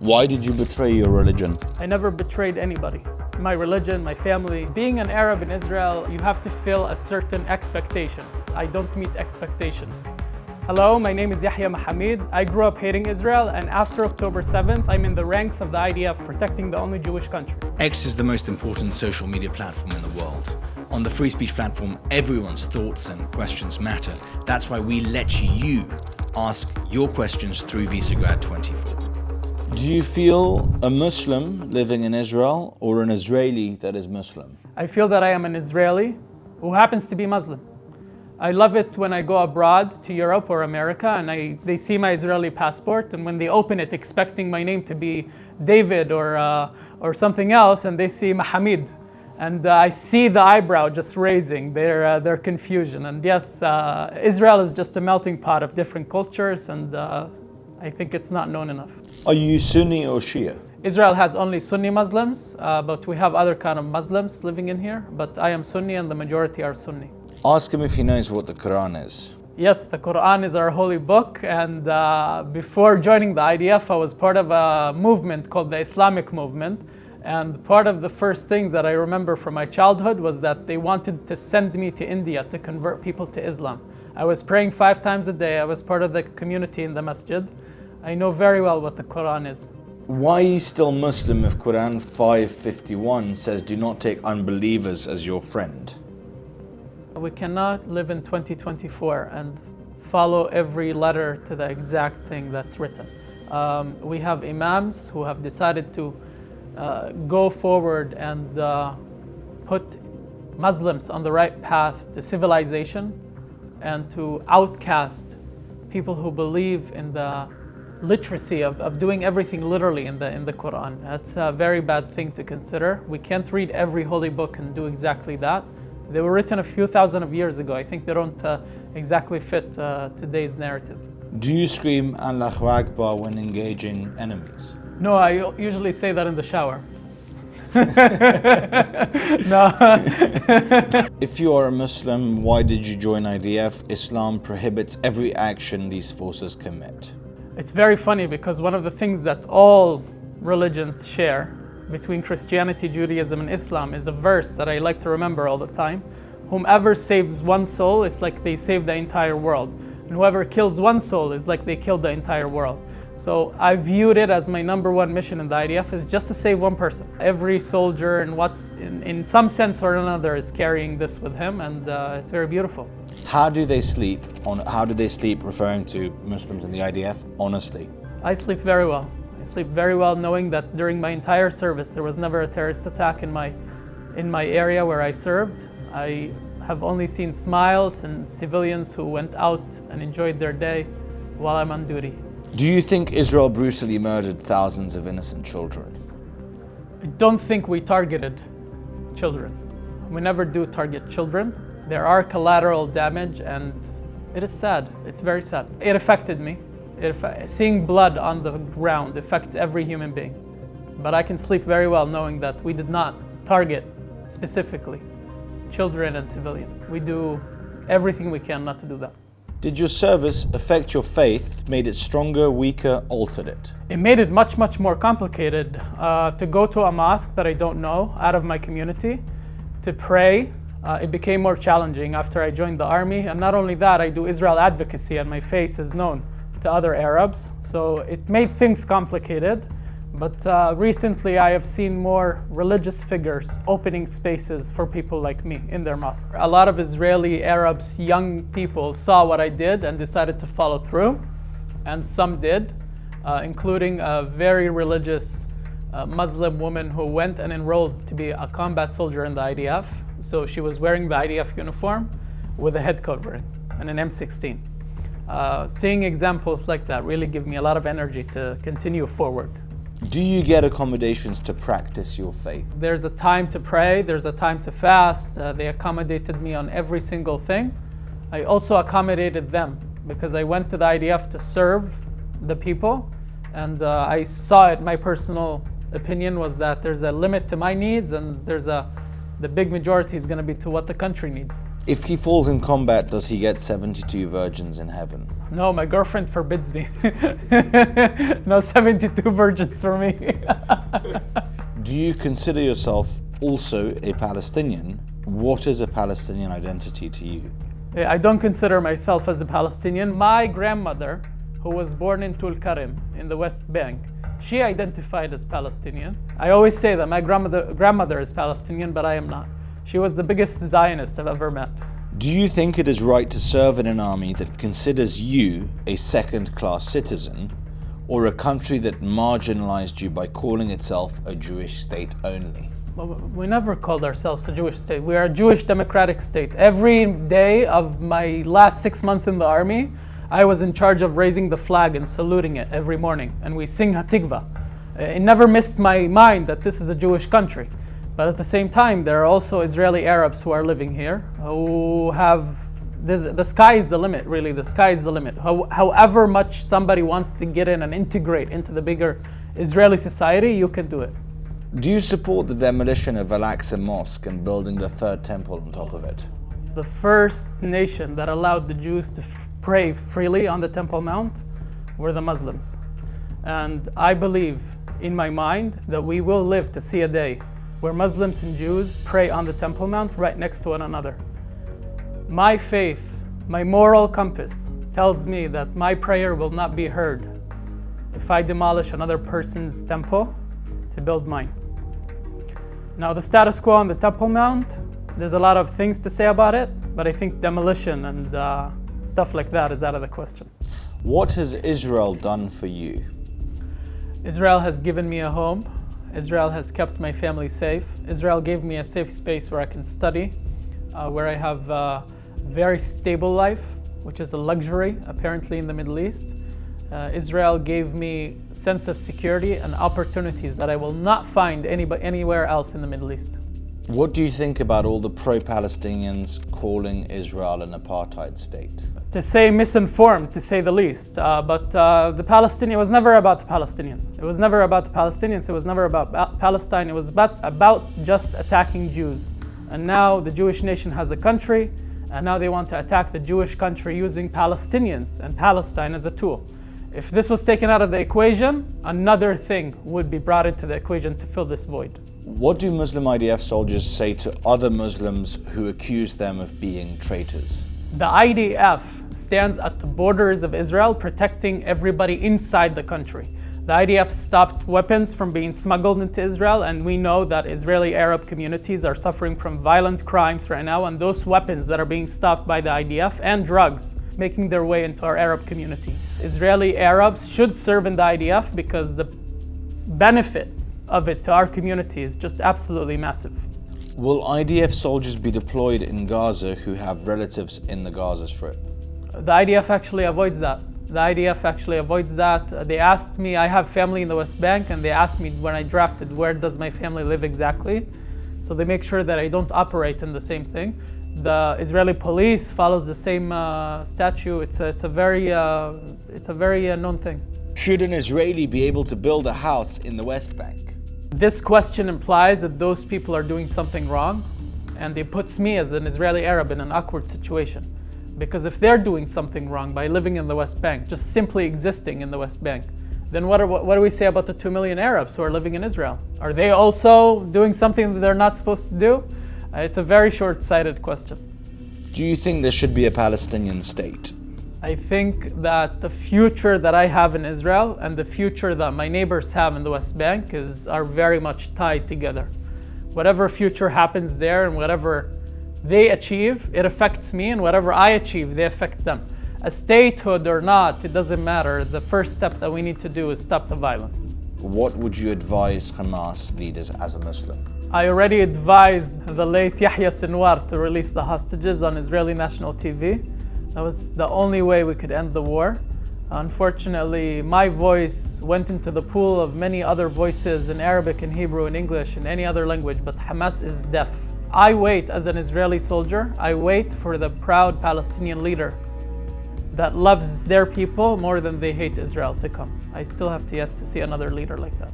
Why did you betray your religion? I never betrayed anybody. My religion, my family. Being an Arab in Israel, you have to fill a certain expectation. I don't meet expectations. Hello, my name is Yahya Mohammed. I grew up hating Israel, and after October 7th, I'm in the ranks of the IDF, protecting the only Jewish country. X is the most important social media platform in the world. On the free speech platform, everyone's thoughts and questions matter. That's why we let you ask your questions through Visegrad24. Do you feel a Muslim living in Israel or an Israeli that is Muslim? I feel that I am an Israeli who happens to be Muslim. I love it when I go abroad to Europe or America and they see my Israeli passport, and when they open it expecting my name to be David or something else, and they see Mohammed, and I see the eyebrow just raising, their confusion. And yes, Israel is just a melting pot of different cultures, and I think it's not known enough. Are you Sunni or Shia? Israel has only Sunni Muslims, but we have other kind of Muslims living in here. But I am Sunni and the majority are Sunni. Ask him if he knows what the Quran is. Yes, the Quran is our holy book, and before joining the IDF, I was part of a movement called the Islamic movement. And part of the first things that I remember from my childhood was that they wanted to send me to India to convert people to Islam. I was praying 5 times a day. I was part of the community in the masjid. I know very well what the Quran is. Why are you still Muslim if Quran 5:51 says do not take unbelievers as your friend? We cannot live in 2024 and follow every letter to the exact thing that's written. We have imams who have decided to go forward and put Muslims on the right path to civilization and to outcast people who believe in the literacy of doing everything literally in the Quran. That's a very bad thing to consider. We can't read every holy book and do exactly that. They were written a few thousand of years ago. I think they don't exactly fit today's narrative. Do you scream Allahu Akbar when engaging enemies? No, I usually say that in the shower. No. If you are a Muslim, why did you join IDF? Islam prohibits every action these forces commit. It's very funny because one of the things that all religions share between Christianity, Judaism, and Islam is a verse that I like to remember all the time. Whomever saves one soul is like they saved the entire world. And whoever kills one soul is like they killed the entire world. So I viewed it as my #1 mission in the IDF is just to save one person. Every soldier in some sense or another is carrying this with him, and it's very beautiful. How do they sleep, referring to Muslims in the IDF, honestly? I sleep very well. I sleep very well knowing that during my entire service there was never a terrorist attack in my area where I served. I have only seen smiles and civilians who went out and enjoyed their day while I'm on duty. Do you think Israel brutally murdered thousands of innocent children? I don't think we targeted children. We never do target children. There are collateral damage, and it is sad. It's very sad. It affected me. Seeing blood on the ground affects every human being. But I can sleep very well knowing that we did not target specifically children and civilians. We do everything we can not to do that. Did your service affect your faith, made it stronger, weaker, altered it? It made it much, much more complicated to go to a mosque that I don't know, out of my community, to pray. It became more challenging after I joined the army. And not only that, I do Israel advocacy and my face is known to other Arabs. So it made things complicated. But recently I have seen more religious figures opening spaces for people like me in their mosques. A lot of Israeli Arabs, young people, saw what I did and decided to follow through. And some did, including a very religious Muslim woman who went and enrolled to be a combat soldier in the IDF. So she was wearing the IDF uniform with a head covering and an M16. Seeing examples like that really give me a lot of energy to continue forward. Do you get accommodations to practice your faith? There's a time to pray, there's a time to fast. They accommodated me on every single thing. I also accommodated them because I went to the IDF to serve the people, and I saw it. My personal opinion was that there's a limit to my needs, and the big majority is going to be to what the country needs. If he falls in combat, does he get 72 virgins in heaven? No, my girlfriend forbids me. No 72 virgins for me. Do you consider yourself also a Palestinian? What is a Palestinian identity to you? I don't consider myself as a Palestinian. My grandmother, who was born in Tulkarem in the West Bank, she identified as Palestinian. I always say that my grandmother is Palestinian, but I am not. She was the biggest Zionist I've ever met. Do you think it is right to serve in an army that considers you a second-class citizen, or a country that marginalized you by calling itself a Jewish state only? Well, we never called ourselves a Jewish state. We are a Jewish democratic state. Every day of my last 6 months in the army, I was in charge of raising the flag and saluting it every morning. And we sing Hatikva. It never missed my mind that this is a Jewish country. But at the same time, there are also Israeli Arabs who are living here, who have the sky is the limit, really. The sky is the limit. However much somebody wants to get in and integrate into the bigger Israeli society, you can do it. Do you support the demolition of Al-Aqsa Mosque and building the third temple on top of it? The first nation that allowed the Jews to pray freely on the Temple Mount were the Muslims. And I believe in my mind that we will live to see a day where Muslims and Jews pray on the Temple Mount right next to one another. My faith, my moral compass tells me that my prayer will not be heard if I demolish another person's temple to build mine. Now, the status quo on the Temple Mount, there's a lot of things to say about it, but I think demolition and stuff like that is out of the question. What has Israel done for you? Israel has given me a home. Israel has kept my family safe. Israel gave me a safe space where I can study, where I have a very stable life, which is a luxury apparently in the Middle East. Israel gave me a sense of security and opportunities that I will not find anywhere else in the Middle East. What do you think about all the pro-Palestinians calling Israel an apartheid state? To say misinformed, to say the least. But the Palestinian was never about the Palestinians. It was never about the Palestinians. It was never about Palestine. It was about just attacking Jews. And now the Jewish nation has a country, and now they want to attack the Jewish country using Palestinians and Palestine as a tool. If this was taken out of the equation, another thing would be brought into the equation to fill this void. What do Muslim IDF soldiers say to other Muslims who accuse them of being traitors? The IDF stands at the borders of Israel, protecting everybody inside the country. The IDF stopped weapons from being smuggled into Israel, and we know that Israeli Arab communities are suffering from violent crimes right now, and those weapons that are being stopped by the IDF and drugs making their way into our Arab community. Israeli Arabs should serve in the IDF because the benefit of it to our community is just absolutely massive. Will IDF soldiers be deployed in Gaza who have relatives in the Gaza Strip? The IDF actually avoids that. The IDF actually avoids that. They asked me, I have family in the West Bank, and they asked me when I drafted, where does my family live exactly? So they make sure that I don't operate in the same thing. The Israeli police follows the same statute. It's a very known thing. Should an Israeli be able to build a house in the West Bank? This question implies that those people are doing something wrong, and it puts me as an Israeli Arab in an awkward situation. Because if they're doing something wrong by living in the West Bank, just simply existing in the West Bank, then what do we say about the 2 million Arabs who are living in Israel? Are they also doing something that they're not supposed to do? It's a very short-sighted question. Do you think there should be a Palestinian state? I think that the future that I have in Israel and the future that my neighbors have in the West Bank are very much tied together. Whatever future happens there and whatever they achieve, it affects me, and whatever I achieve, they affect them. A statehood or not, it doesn't matter. The first step that we need to do is stop the violence. What would you advise Hamas leaders as a Muslim? I already advised the late Yahya to release the hostages on Israeli national TV. That was the only way we could end the war. Unfortunately, my voice went into the pool of many other voices in Arabic and Hebrew and English and any other language, but Hamas is deaf. I wait as an Israeli soldier, I wait for the proud Palestinian leader that loves their people more than they hate Israel to come. I still have yet to see another leader like that.